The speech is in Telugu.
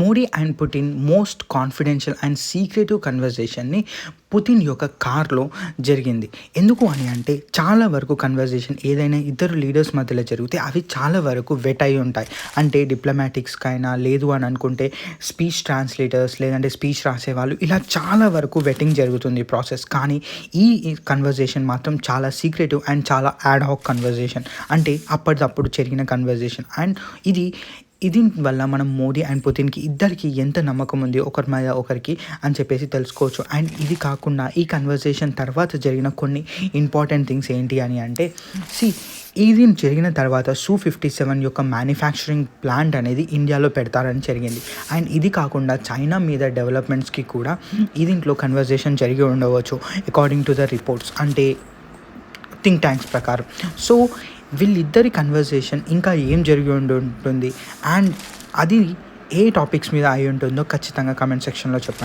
Modi and Putin most confidential and secretive కన్వర్జేషన్ని పుతిన్ యొక్క కార్లో జరిగింది. ఎందుకు అని అంటే చాలా వరకు కన్వర్జేషన్ ఏదైనా ఇద్దరు లీడర్స్ మధ్యలో జరిగితే అవి చాలా వరకు వెట్ అయి ఉంటాయి. అంటే డిప్లొమాటిక్స్కైనా లేదు అని అనుకుంటే స్పీచ్ ట్రాన్స్లేటర్స్ లేదంటే స్పీచ్ రాసేవాళ్ళు ఇలా చాలా వరకు వెట్టింగ్ జరుగుతుంది ప్రాసెస్. కానీ ఈ కన్వర్జేషన్ మాత్రం చాలా సీక్రెటివ్ అండ్ చాలా యాడ్ హాక్ కన్వర్జేషన్, అంటే అప్పటిదప్పుడు జరిగిన కన్వర్జేషన్. అండ్ ఇది వల్ల మనం మోడీ అండ్ పుతిన్కి ఇద్దరికి ఎంత నమ్మకం ఉంది ఒకరి మీద ఒకరికి అని చెప్పేసి తెలుసుకోవచ్చు. అండ్ ఇది కాకుండా ఈ కన్వర్సేషన్ తర్వాత జరిగిన కొన్ని ఇంపార్టెంట్ థింగ్స్ ఏంటి అని అంటే ఇది జరిగిన తర్వాత Su-57 యొక్క మ్యానుఫ్యాక్చరింగ్ ప్లాంట్ అనేది ఇండియాలో పెడతారని జరిగింది. అండ్ ఇది కాకుండా చైనా మీద డెవలప్మెంట్స్కి కూడా దీంట్లో కన్వర్సేషన్ జరిగి ఉండవచ్చు అకార్డింగ్ టు ద రిపోర్ట్స్, అంటే థింక్ ట్యాంక్స్ ప్రకారం. సో వీళ్ళిద్దరి కన్వర్సేషన్ ఇంకా ఏం జరిగి ఉంటుంది అండ్ అది ఏ టాపిక్స్ మీద అయి ఉంటుందో ఖచ్చితంగా కమెంట్ సెక్షన్లో చెప్పండి.